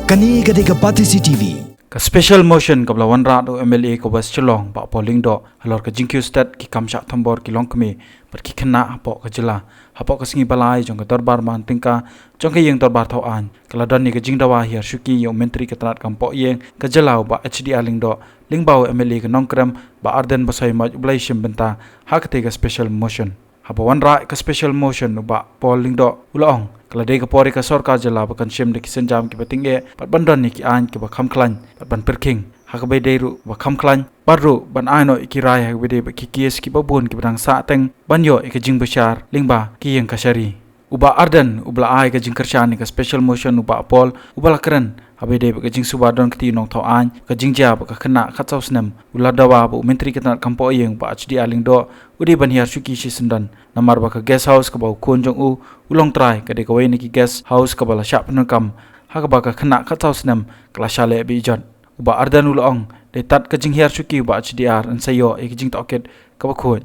Kani kadeka Pati CTV. Ka special motion kabla wanra do MLA ko bas chlong ba polling do halor ka jingkyu stat ki kamsha thambor ki longkmi par ki khna hapo ka jila hapo ka singi balai jong ka dorbar man tingka jong ka Ïingdorbar thau an kala don ni ka Dawa Hiar Shuki yo Myntri ka trat kampo yeng ka jala ba HDR ling do lingbao MLA ka nongkram ba Ardent basai maj ublai shim benta hakte ka special motion hapo wanra ka special motion ba polling do ulong kala de ka pori ka sarkar jala ba kan shem de ki senjam ki batinge pat bandon ni ki an ki ba khamklan pat ban perking hak be deru ba khamklan parru ban aino ikirai hak be de ba ki kies ki ba bun ki bang sa teng banyo ik jing bashar lingba ki yang kasari uba Ardent ubla ai ka jing kerchan ni ka special motion uba pol ubala kran habe de ba ka jing subadon kti nong tho an ka jing ja ba ka khna kha chausnam ula dawa ba Myntri ka kampo yeng ba HDR ling do udi ban Hiar Shuki shi sundan namar ba ka guest house ka ba kun jong u ulong try ka de ka ni ki guest house ka bala shap no kam ha ka ba ka khna kha chausnam kla shale bi jon uba Ardent ulong de tat ka jing Hiar Shuki ba HDR an sayo ek jing toket ka ba khoi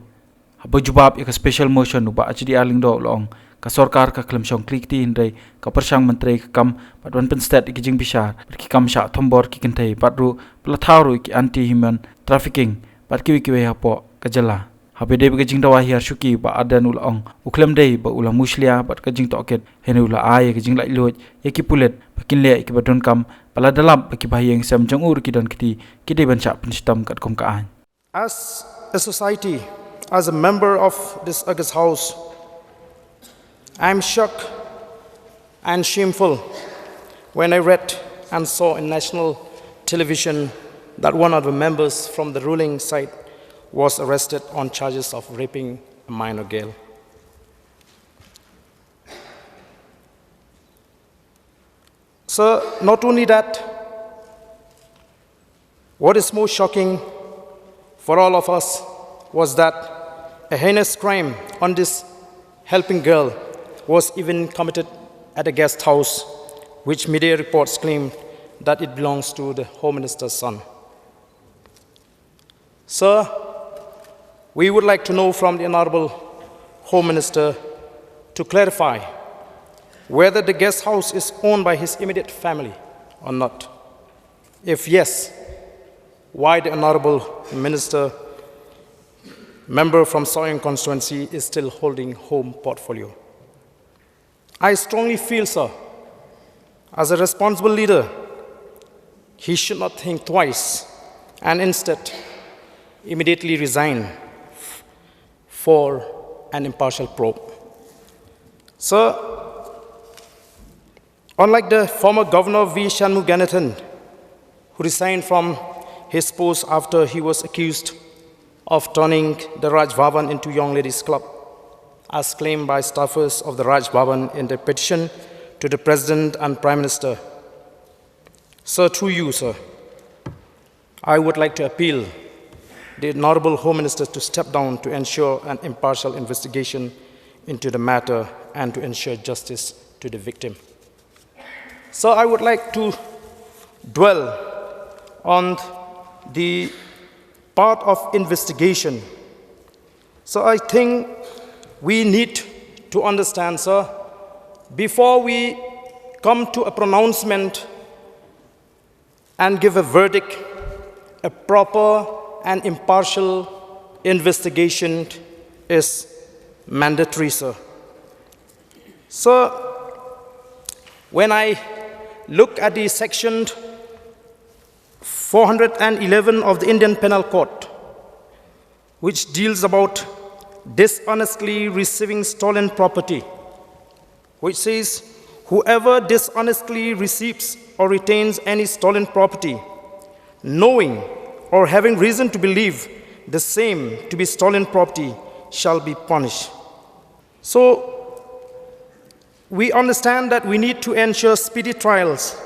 ha ba jubab ek special motion uba HDR ling do ulong ka sarkar ka klam shong klik ti hindai ka persang menteri ka kam patwan pen state ki jing bishar ki kam sha thombor ki kintai patru platharu ki anti human trafficking pat ki we hapo ka jala habe de ka jing Dawa Hiar Shuki ba Ardent ulong uklam dei ba ula muslia bat ka jing toket henu ula ai ka jing lai loj ki pulet bakin le ki badon kam pala dalam ki bahayeng sam jong ur ki don kiti ki de ban cha pinstam kat kom ka an as a society, as a member of this August House, I am shocked and shameful when I read and saw in national television that one of the members from the ruling side was arrested on charges of raping a minor girl. So, not only that, what is most shocking for all of us was that a heinous crime on this helping girl was even committed at a guest house, which media reports claim that it belongs to the Home Minister's son. Sir, we would like to know from the Honorable Home Minister to clarify whether the guest house is owned by his immediate family or not. If yes, why the Honorable Minister, member from Soyang constituency, is still holding home portfolio. I strongly feel, sir, as a responsible leader, he should not think twice and instead immediately resign for an impartial probe. Sir, unlike the former governor V. Shanmuganathan, who resigned from his post after he was accused of turning the Raj Bhavan into Young Ladies Club, as claimed by staffers of the Raj Bhavan in their petition to the President and Prime Minister. Sir, through you, sir, I would like to appeal the Honorable Home Minister to step down to ensure an impartial investigation into the matter and to ensure justice to the victim. So I would like to dwell on the part of investigation. So I think we need to understand, sir, before we come to a pronouncement and give a verdict, a proper and impartial investigation is mandatory, sir. So, when I look at the section 411 of the Indian Penal Code, which deals about dishonestly receiving stolen property, which says, whoever dishonestly receives or retains any stolen property, knowing or having reason to believe the same to be stolen property, shall be punished. So, we understand that we need to ensure speedy trials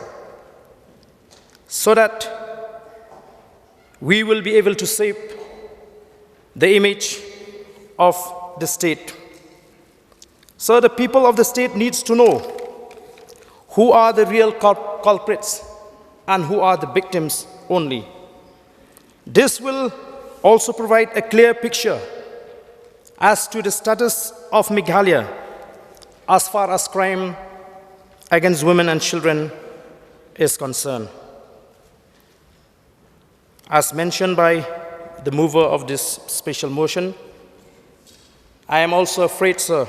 so that we will be able to save the image of the state. So the people of the state needs to know who are the real culprits and who are the victims only. This will also provide a clear picture as to the status of Meghalaya as far as crime against women and children is concerned. As mentioned by the mover of this special motion, I am also afraid, sir,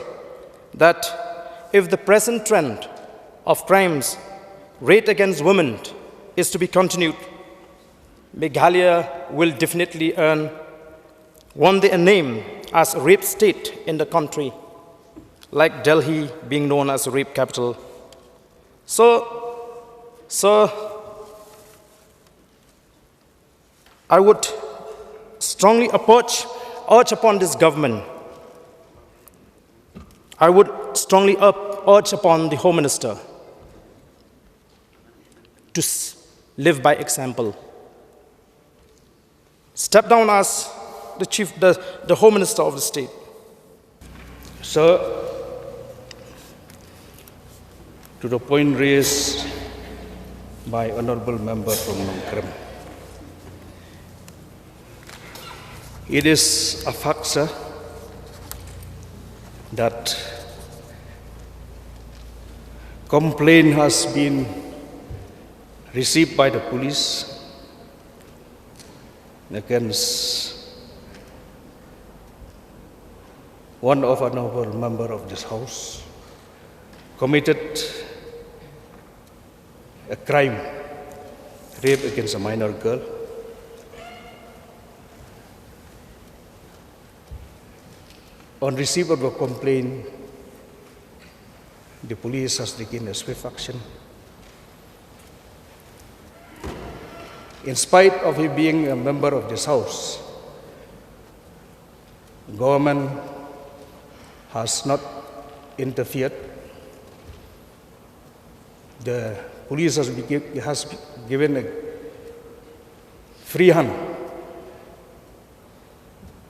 that if the present trend of crimes rate against women is to be continued, Meghalaya will definitely earn one day a name as a rape state in the country, like Delhi being known as a rape capital. So, sir, I would strongly urge upon this government. I would strongly urge upon the Home Minister to live by example. Step down as the Home Minister of the state. Sir, to the point raised by Honorable Member from Nongkrem, it is a fact, sir, that complaint has been received by the police against one of honorable member of this house committed a crime, rape against a minor girl. On receipt of a complaint, the police has taken a swift action. In spite of he being a member of this house, the government has not interfered. The police has given a free hand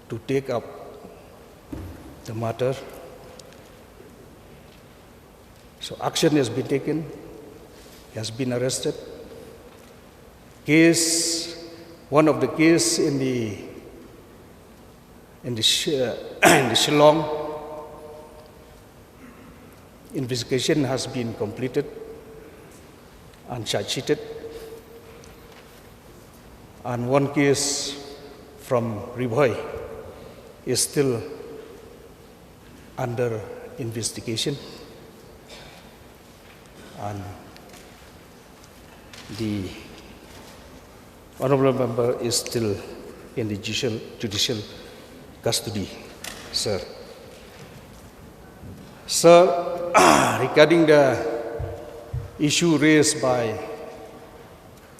to take up the matter. So action has been taken. He has been arrested. One of the cases in the Shillong, investigation has been completed and charge sheeted. And one case from Riboy is still under investigation. And the honorable member is still in the judicial custody, sir. Sir, regarding the issue raised by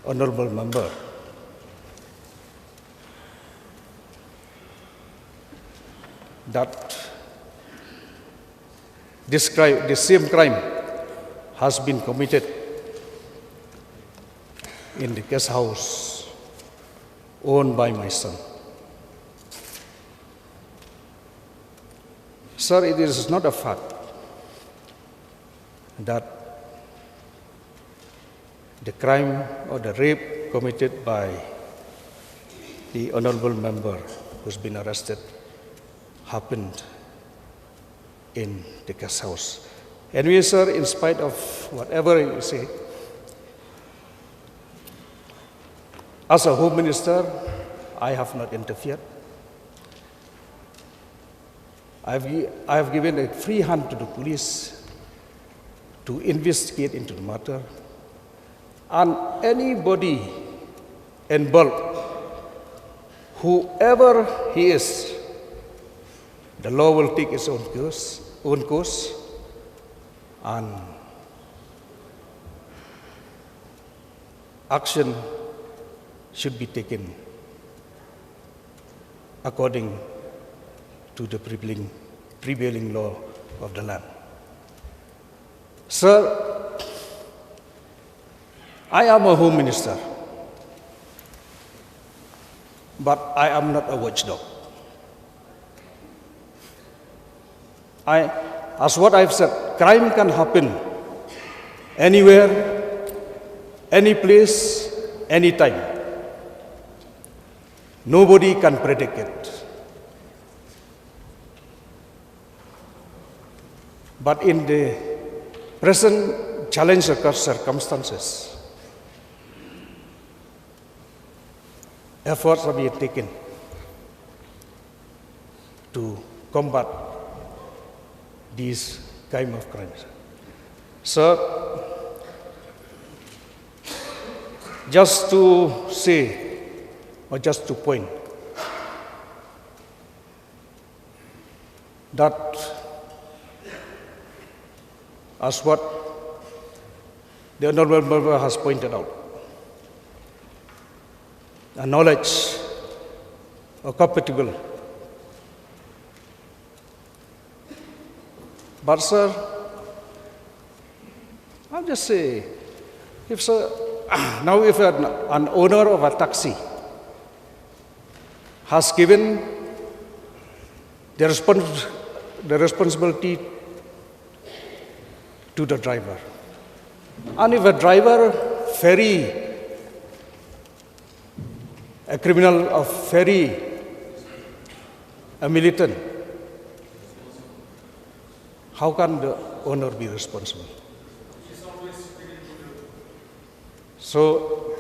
honorable member, that the same crime has been committed in the guest house owned by my son. Sir, it is not a fact that the crime or the rape committed by the honorable member who's been arrested happened in the guest house. Anyway, sir, in spite of whatever you say, as a Home Minister, I have not interfered. I have given a free hand to the police to investigate into the matter, and anybody involved, whoever he is, the law will take its own course, and action should be taken according to the prevailing law of the land. Sir, I am a Home Minister, but I am not a watchdog. As what I've said, crime can happen anywhere, any place, anytime. Nobody can predict it. But in the present challenging circumstances, efforts are being taken to combat these kind of crimes. Sir, just to say, or just to point, that as what the Honorable Member has pointed out, a knowledge or compatible. But sir, I'll just say, if sir, now if an owner of a taxi has given the responsibility to the driver, and if a driver ferry a criminal or ferry a militant, how can the owner be responsible? So,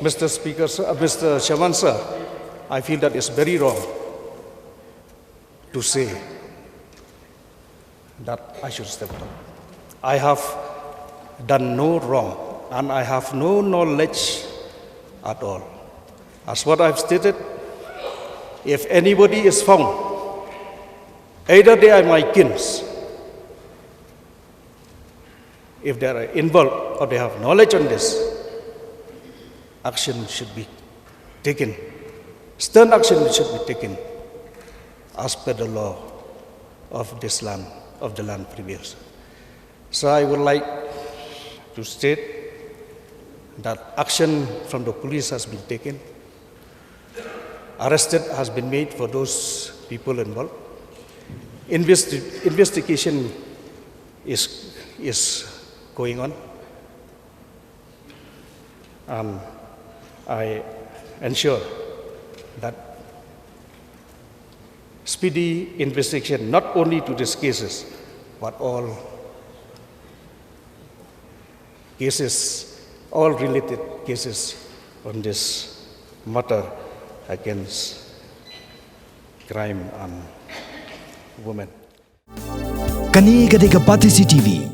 Mr. Speaker, sir, Mr. Chairman, sir, I feel that it's very wrong to say that I should step down. I have done no wrong, and I have no knowledge at all. As what I've stated, if anybody is found, either they are my kins, if they are involved or they have knowledge on this, action should be taken. Stern action should be taken as per the law of this land, of the land prevails. So I would like to state that action from the police has been taken. Arrested has been made for those people involved. Investigation is going on. I ensure that speedy investigation, not only to these cases, but all cases, all related cases on this matter against crime and women. Kani Gadega Batisi TV.